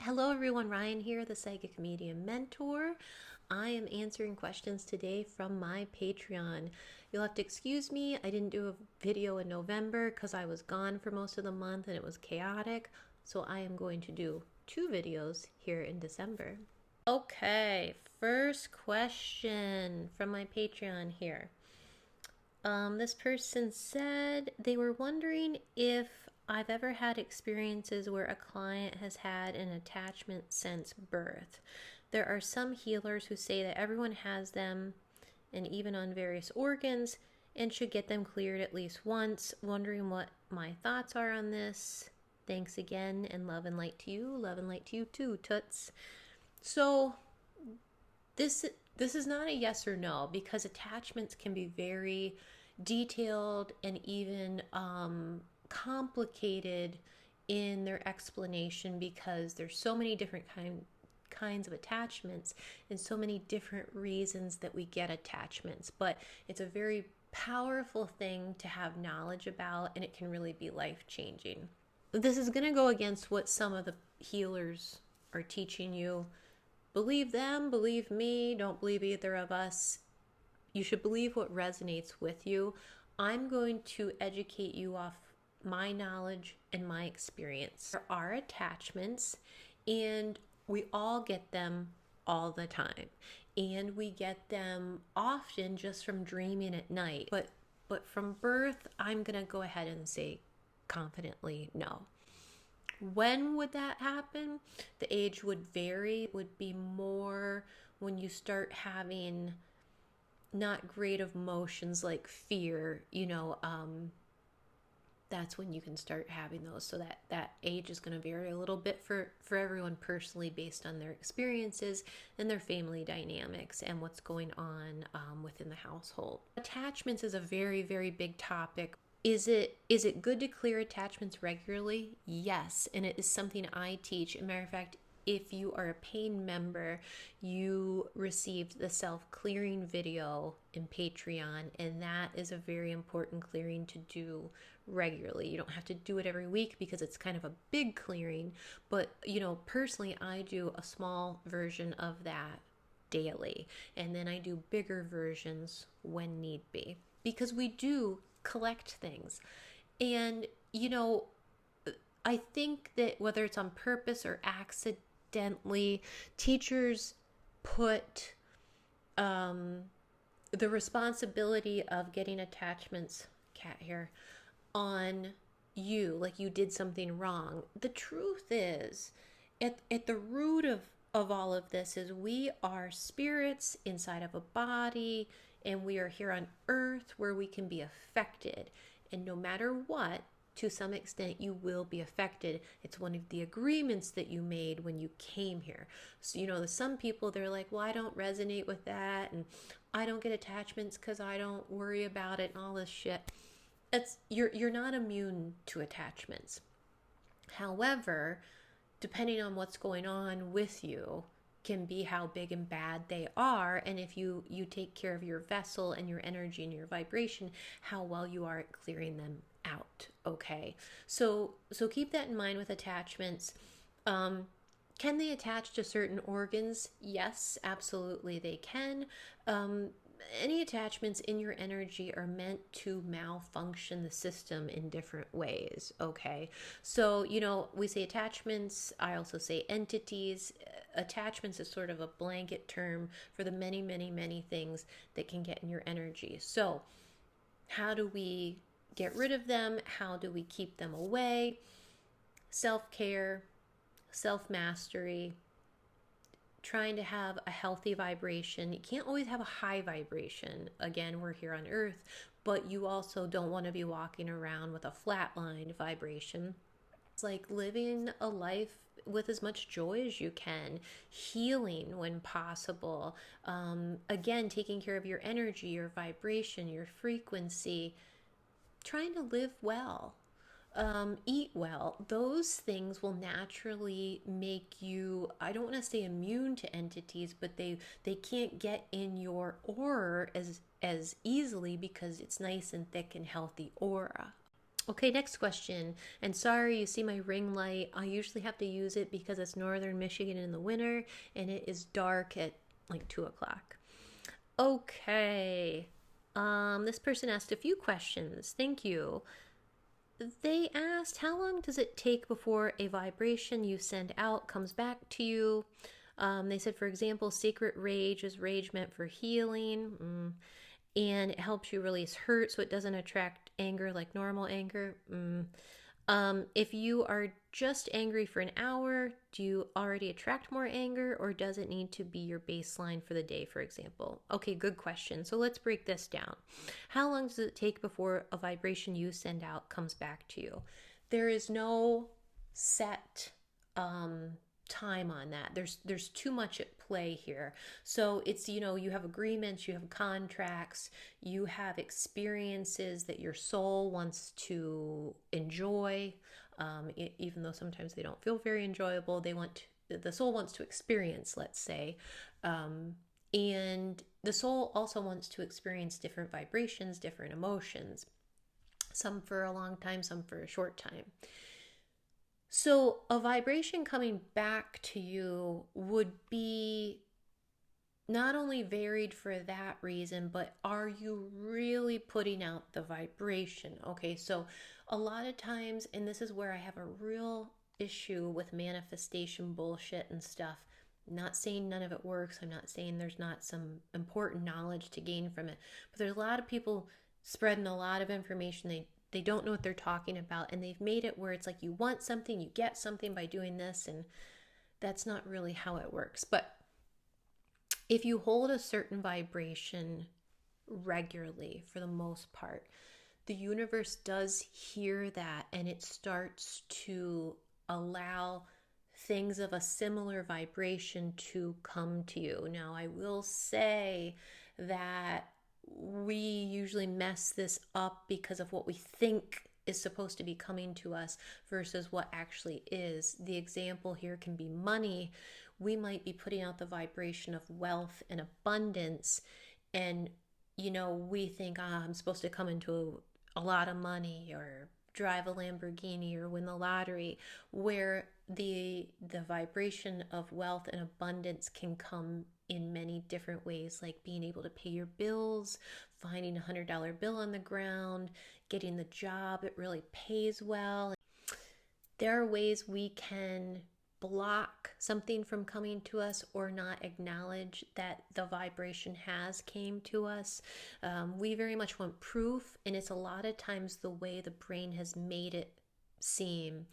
Hello everyone, Ryan here, the Psychic Medium Mentor. I am answering questions today from my Patreon. You'll have to excuse me, I didn't do a video in November because I was gone for most of the month and it was chaotic. So I am going to do 2 videos here in December. Okay, first question from my Patreon here. This person said they were wondering if I've ever had experiences where a client has had an attachment since birth. There are some healers who say that everyone has them and even on various organs and should get them cleared at least once. Wondering what my thoughts are on this. Thanks again and love and light to you. Love and light to you too, Toots. So this is not a yes or no because attachments can be very detailed and even complicated in their explanation because there's so many different kinds of attachments and so many different reasons that we get attachments. But it's a very powerful thing to have knowledge about, and it can really be life-changing. This is going to go against what some of the healers are teaching you. Believe them, believe me, don't believe either of us. You should believe what resonates with you. I'm going to educate you off my knowledge and my experience. There are attachments, and we all get them all the time. And we get them often just from dreaming at night. But from birth, I'm going to go ahead and say confidently no. When would that happen? The age would vary. It would be more when you start having not great emotions like fear, that's when you can start having those. So that age is going to vary a little bit for everyone personally based on their experiences and their family dynamics and what's going on within the household. Attachments is a very, very big topic. Is it good to clear attachments regularly? Yes, and it is something I teach. As a matter of fact, if you are a paying member, you received the self-clearing video in Patreon, and that is a very important clearing to do regularly. You don't have to do it every week because it's kind of a big clearing, but personally I do a small version of that daily, and then I do bigger versions when need be, because we do collect things. And I think that whether it's on purpose or accidentally, teachers put the responsibility of getting attachments, cat hair, on you, like you did something wrong. The truth is, at the root of all of this is we are spirits inside of a body, and we are here on earth where we can be affected. And no matter what, to some extent, you will be affected. It's one of the agreements that you made when you came here. So, some people, they're like, well, I don't resonate with that, and I don't get attachments because I don't worry about it and all this shit. You're not immune to attachments. However, depending on what's going on with you, can be how big and bad they are, and if you take care of your vessel and your energy and your vibration, how well you are at clearing them out. Okay, so keep that in mind with attachments. Can they attach to certain organs? Yes, absolutely they can. Any attachments in your energy are meant to malfunction the system in different ways, okay? So, we say attachments, I also say entities. Attachments is sort of a blanket term for the many, many, many things that can get in your energy. So, how do we get rid of them? How do we keep them away? Self-care, self-mastery, trying to have a healthy vibration. You can't always have a high vibration. Again, we're here on earth, but you also don't want to be walking around with a flatlined vibration. It's like living a life with as much joy as you can, healing when possible. Again, taking care of your energy, your vibration, your frequency, trying to live well. Eat well. Those things will naturally make you, I don't want to say immune to entities, but they can't get in your aura as easily because it's nice and thick and healthy aura. Okay, next question. And sorry, you see my ring light. I usually have to use it because it's northern Michigan in the winter and it is dark at like 2 o'clock. Okay. This person asked a few questions. Thank you. They asked, how long does it take before a vibration you send out comes back to you? They said, for example, sacred rage is rage meant for healing. And it helps you release hurt so it doesn't attract anger like normal anger. If you are just angry for an hour, do you already attract more anger, or does it need to be your baseline for the day, for example? Okay, good question. So let's break this down. How long does it take before a vibration you send out comes back to you? There is no set time on that. There's too much at play here. So it's, you have agreements, you have contracts, you have experiences that your soul wants to enjoy, even though sometimes they don't feel very enjoyable. The soul wants to experience, let's say, and the soul also wants to experience different vibrations, different emotions, some for a long time, some for a short time. So a vibration coming back to you would be not only varied for that reason, but are you really putting out the vibration? Okay, so a lot of times, and this is where I have a real issue with manifestation bullshit and stuff. I'm not saying none of it works. I'm not saying there's not some important knowledge to gain from it. But there's a lot of people spreading a lot of information. They don't know what they're talking about, and they've made it where it's like you want something, you get something by doing this, and that's not really how it works. But if you hold a certain vibration regularly, for the most part, the universe does hear that and it starts to allow things of a similar vibration to come to you. Now, I will say that we usually mess this up because of what we think is supposed to be coming to us versus what actually is. The example here can be money. We might be putting out the vibration of wealth and abundance, and we think, I'm supposed to come into a lot of money or drive a Lamborghini or win the lottery, where the vibration of wealth and abundance can come in many different ways, like being able to pay your bills, finding $100 bill on the ground, getting the job that really pays well. There are ways we can block something from coming to us or not acknowledge that the vibration has came to us. We very much want proof, and it's a lot of times the way the brain has made it seem.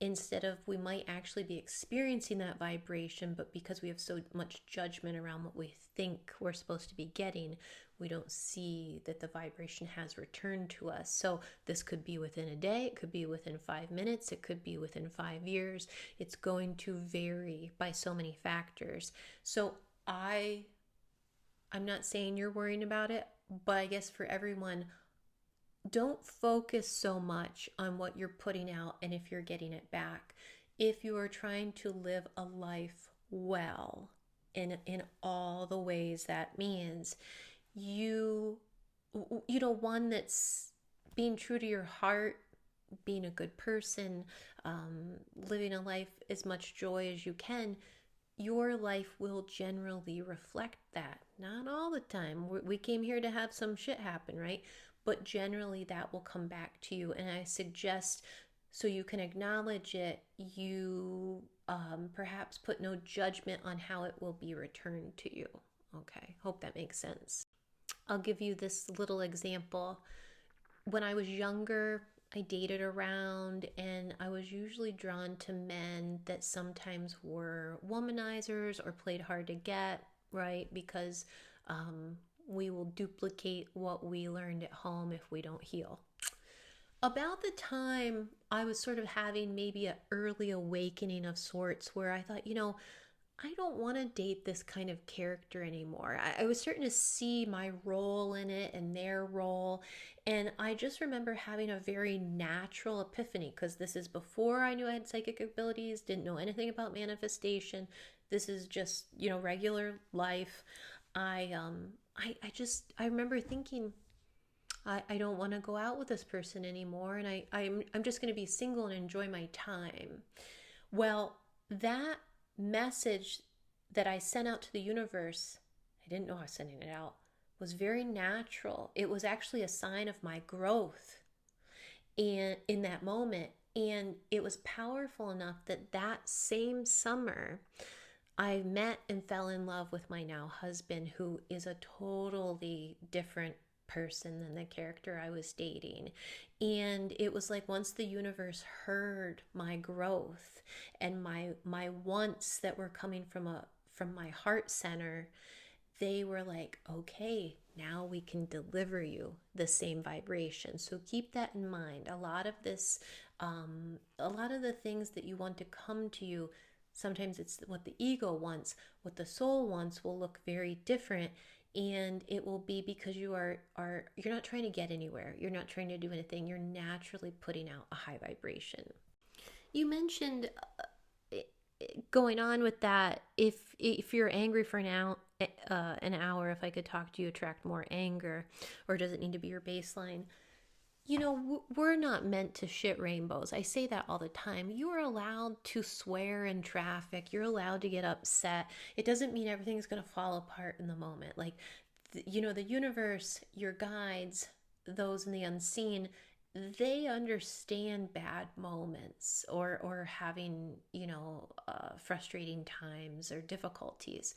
Instead of, we might actually be experiencing that vibration, but because we have so much judgment around what we think we're supposed to be getting, we don't see that the vibration has returned to us. So this could be within a day, it could be within 5 minutes, it could be within 5 years. It's going to vary by so many factors. So I'm not saying you're worrying about it, but I guess for everyone, don't focus so much on what you're putting out and if you're getting it back. If you are trying to live a life well in all the ways that means, one that's being true to your heart, being a good person, living a life as much joy as you can, your life will generally reflect that. Not all the time. We came here to have some shit happen, right? But generally that will come back to you. And I suggest, so you can acknowledge it, you perhaps put no judgment on how it will be returned to you. Okay, hope that makes sense. I'll give you this little example. When I was younger, I dated around, and I was usually drawn to men that sometimes were womanizers or played hard to get, right? Because we will duplicate what we learned at home if we don't heal. About the time I was sort of having maybe an early awakening of sorts, where I thought, I don't want to date this kind of character anymore. I was starting to see my role in it and their role. And I just remember having a very natural epiphany, because this is before I knew I had psychic abilities, didn't know anything about manifestation. This is just, regular life. I remember thinking, I don't want to go out with this person anymore, and I'm just going to be single and enjoy my time. Well, that message that I sent out to the universe, I didn't know I was sending it out, was very natural. It was actually a sign of my growth and in that moment. And it was powerful enough that that same summer, I met and fell in love with my now husband, who is a totally different person than the character I was dating. And it was like once the universe heard my growth and my wants that were coming from my heart center, they were like, okay, now we can deliver you the same vibration. So keep that in mind. A lot of the things that you want to come to you, sometimes it's what the ego wants, what the soul wants will look very different. And it will be because you're not trying to get anywhere. You're not trying to do anything. You're naturally putting out a high vibration. You mentioned going on with that, if you're angry for an hour, if I could talk to you, attract more anger, or does it need to be your baseline? You know, we're not meant to shit rainbows. I say that all the time. You are allowed to swear in traffic. You're allowed to get upset. It doesn't mean everything's going to fall apart in the moment. Like, the universe, your guides, those in the unseen, they understand bad moments or having, frustrating times or difficulties.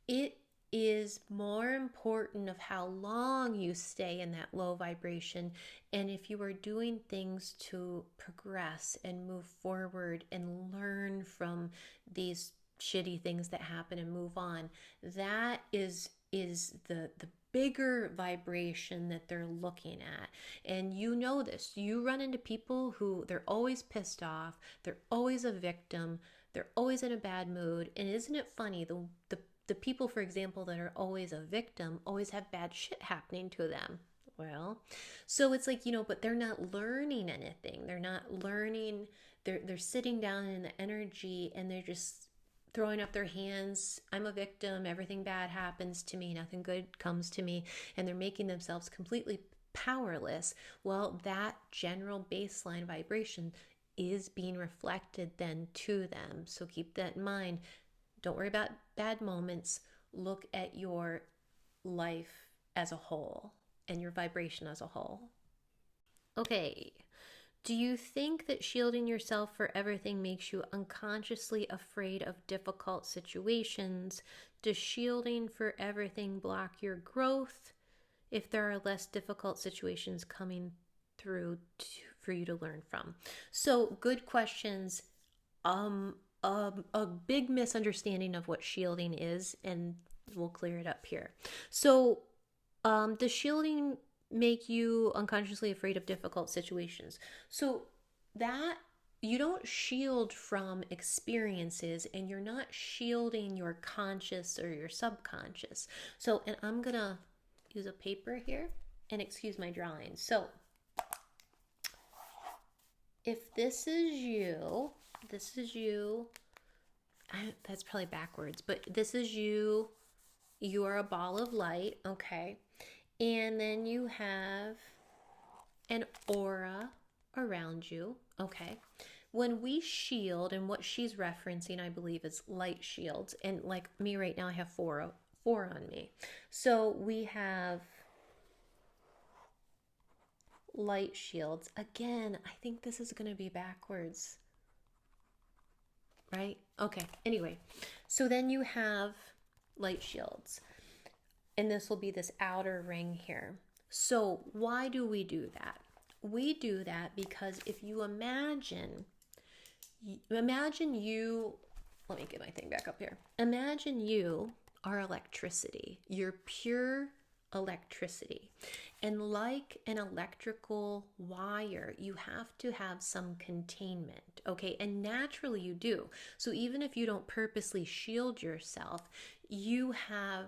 It is more important of how long you stay in that low vibration, and if you are doing things to progress and move forward and learn from these shitty things that happen and move on. That is the bigger vibration that they're looking at. And you know this. You run into people who they're always pissed off, they're always a victim, they're always in a bad mood. And isn't it funny, the people, for example, that are always a victim always have bad shit happening to them. Well, so it's like, but they're not learning anything. They're not learning. They're sitting down in the energy and they're just throwing up their hands. I'm a victim. Everything bad happens to me. Nothing good comes to me. And they're making themselves completely powerless. Well, that general baseline vibration is being reflected then to them. So keep that in mind. Don't worry about bad moments. Look at your life as a whole and your vibration as a whole. Okay. Do you think that shielding yourself for everything makes you unconsciously afraid of difficult situations? Does shielding for everything block your growth if there are less difficult situations coming through for you to learn from? So, good questions. A big misunderstanding of what shielding is, and we'll clear it up here. So, does shielding make you unconsciously afraid of difficult situations? So that you don't shield from experiences, and you're not shielding your conscious or your subconscious. So, and I'm gonna use a paper here, and excuse my drawing. So if this is you, that's probably backwards, but this is you. You are a ball of light, okay? And then you have an aura around you, okay? When we shield, and what she's referencing, I believe, is light shields. And like me right now, I have four on me. So we have light shields. Again, I think this is going to be backwards, right? Okay, anyway. So then you have light shields. And this will be this outer ring here. So why do we do that? We do that because if you imagine you, let me get my thing back up here. Imagine you are electricity. You're pure electricity. And like an electrical wire, you have to have some containment, okay? And naturally you do. So even if you don't purposely shield yourself, you have,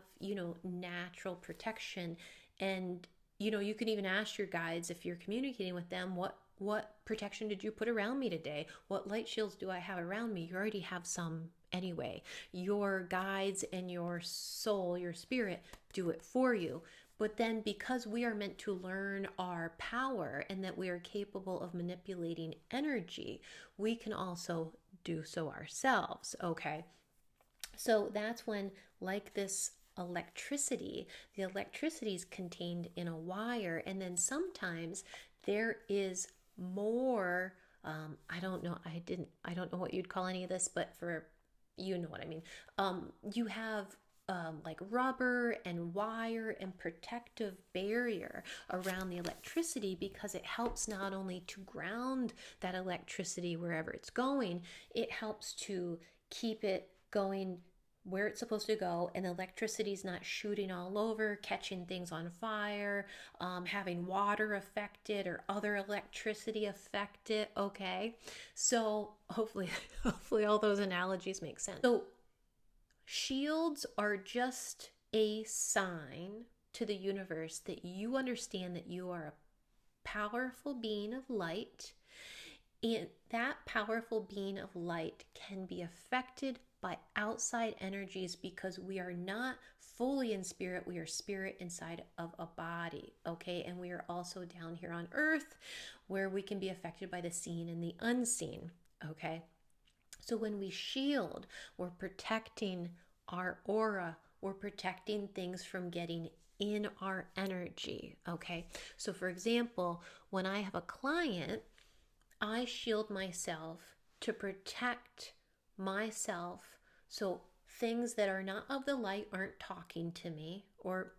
natural protection. And, you can even ask your guides, if you're communicating with them, what protection did you put around me today? What light shields do I have around me? You already have some anyway. Your guides and your soul, your spirit, do it for you. But then, because we are meant to learn our power and that we are capable of manipulating energy, we can also do so ourselves. Okay. So that's when, like this electricity, the electricity is contained in a wire, and then sometimes there is more. I don't know. I don't know what you'd call any of this, but for you know what I mean. You have like rubber and wire and protective barrier around the electricity, because it helps not only to ground that electricity wherever it's going, it helps to keep it going where it's supposed to go, and the electricity's not shooting all over, catching things on fire, having water affected or other electricity affected. Okay, so hopefully all those analogies make sense. So shields are just a sign to the universe that you understand that you are a powerful being of light, and that powerful being of light can be affected by outside energies, because we are not fully in spirit. We are spirit inside of a body, okay? And we are also down here on earth, where we can be affected by the seen and the unseen, okay? So when we shield, we're protecting our aura, we're protecting things from getting in our energy, okay? So for example, when I have a client, I shield myself to protect myself, so things that are not of the light aren't talking to me. Or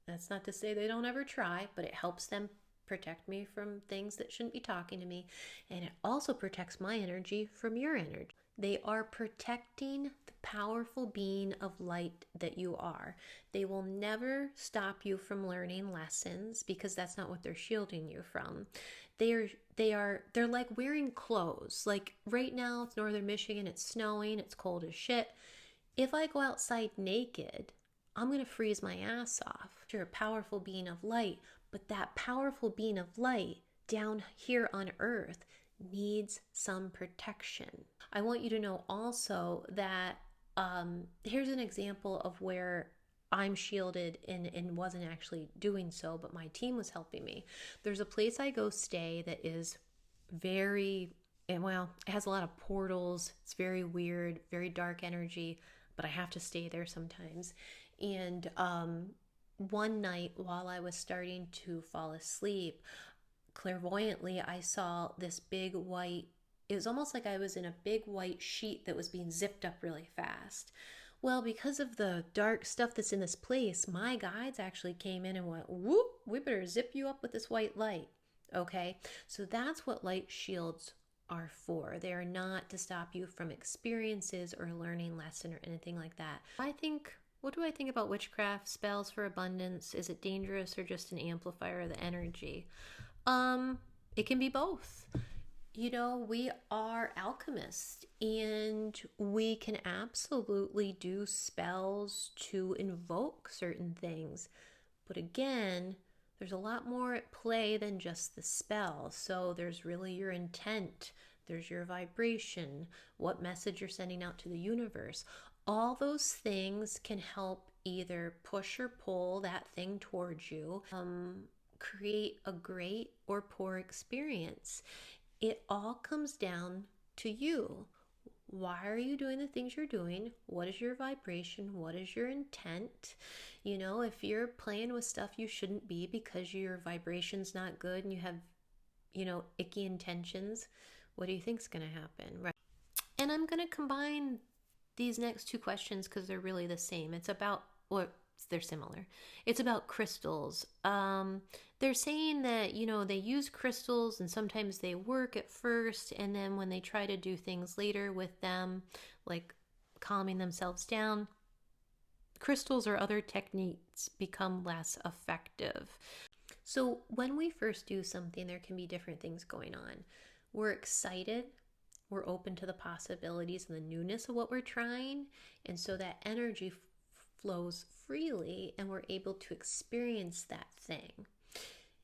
that's not to say they don't ever try, but it helps them protect me from things that shouldn't be talking to me. And it also protects my energy from your energy. They are protecting the powerful being of light that you are. They will never stop you from learning lessons, because that's not what they're shielding you from. They're like wearing clothes. Like right now, it's northern Michigan, it's snowing, it's cold as shit. If I go outside naked, I'm going to freeze my ass off. You're a powerful being of light, but that powerful being of light down here on earth needs some protection. I want you to know also that here's an example of where I'm shielded and wasn't actually doing so, but my team was helping me. There's a place I go stay that is very, well, it has a lot of portals. It's very weird, very dark energy, but I have to stay there sometimes. And one night while I was starting to fall asleep, clairvoyantly, I saw this big white, it was almost like I was in a big white sheet that was being zipped up really fast. Well, because of the dark stuff that's in this place, my guides actually came in and went, whoop, we better zip you up with this white light. Okay, so that's what light shields are for. They are not to stop you from experiences or learning lesson or anything like that. What do I think about witchcraft, spells for abundance? Is it dangerous or just an amplifier of the energy? It can be both. You know, we are alchemists, and we can absolutely do spells to invoke certain things. But again, there's a lot more at play than just the spell. So there's really your intent, there's your vibration, what message you're sending out to the universe. All those things can help either push or pull that thing towards you, create a great or poor experience. It all comes down to you. Why are you doing the things you're doing? What is your vibration? What is your intent? You know, if you're playing with stuff you shouldn't be because your vibration's not good and you have, you know, icky intentions, what do you think's going to happen? Right. And I'm going to combine these next two questions because they're really the same. It's about, or they're similar. It's about crystals. They're saying that, you know, they use crystals and sometimes they work at first, and then when they try to do things later with them, like calming themselves down, crystals or other techniques become less effective. So when we first do something, there can be different things going on. We're excited. We're open to the possibilities and the newness of what we're trying. And so that energy flows freely and we're able to experience that thing.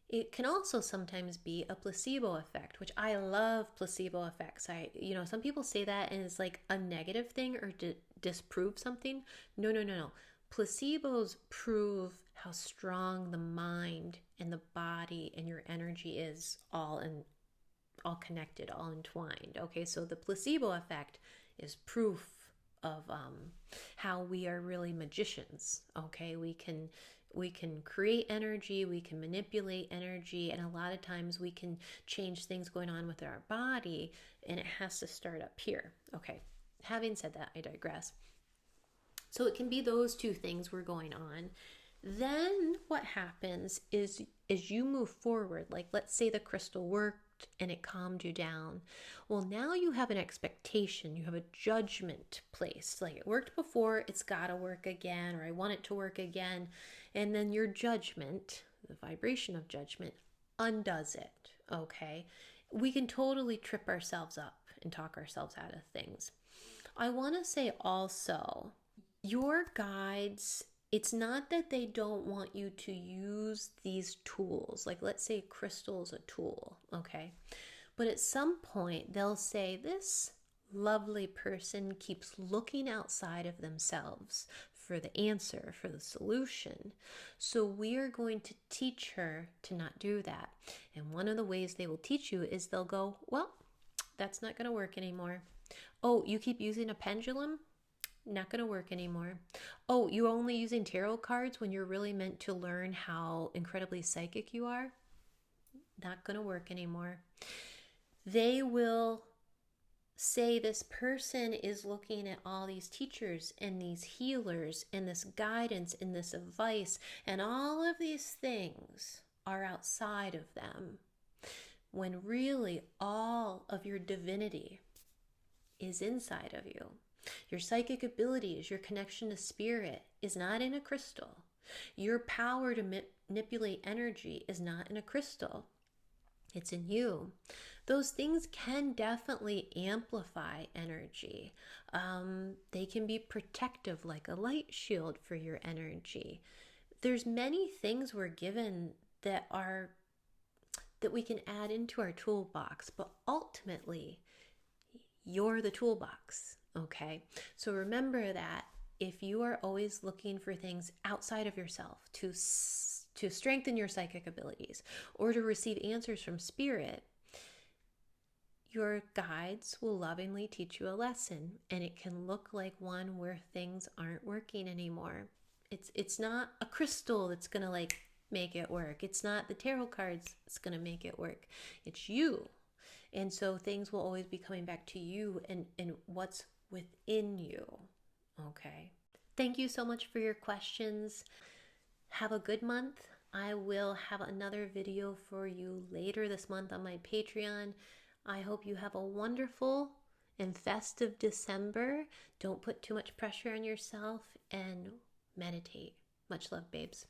It can also sometimes be a placebo effect, which I love placebo effects. Some people say that and it's like a negative thing or disprove something. No. Placebos prove how strong the mind and the body and your energy is all connected, all entwined. Okay, so the placebo effect is proof of how we are really magicians. Okay, we can create energy, we can manipulate energy, and a lot of times we can change things going on with our body, and it has to start up here. Okay, having said that, I digress. So it can be those two things were going on. Then what happens is as you move forward, like let's say the crystal worked and it calmed you down. Well, now you have an expectation, you have a judgment placed. Like it worked before, it's got to work again, or I want it to work again. And then your judgment, the vibration of judgment, undoes it. Okay? We can totally trip ourselves up and talk ourselves out of things. I want to say also, your guides, it's not that they don't want you to use these tools. Like let's say crystal is a tool, okay? But at some point they'll say this lovely person keeps looking outside of themselves for the answer, for the solution. So we are going to teach her to not do that. And one of the ways they will teach you is they'll go, well, that's not going to work anymore. Oh, you keep using a pendulum? Not going to work anymore. Oh, you're only using tarot cards when you're really meant to learn how incredibly psychic you are? Not going to work anymore. They will say this person is looking at all these teachers and these healers and this guidance and this advice, and all of these things are outside of them, when really all of your divinity is inside of you. Your psychic abilities, your connection to spirit is not in a crystal. Your power to manipulate energy is not in a crystal. It's in you. Those things can definitely amplify energy. They can be protective, like a light shield for your energy. There's many things we're given that we can add into our toolbox, but ultimately, you're the toolbox. Okay, so remember that if you are always looking for things outside of yourself to strengthen your psychic abilities or to receive answers from spirit, your guides will lovingly teach you a lesson, and it can look like one where things aren't working anymore. It's not a crystal that's gonna like make it work. It's not the tarot cards that's gonna make it work. It's you. And so things will always be coming back to you and what's within you. Okay. Thank you so much for your questions. Have a good month. I will have another video for you later this month on my Patreon. I hope you have a wonderful and festive December. Don't put too much pressure on yourself and meditate. Much love, babes.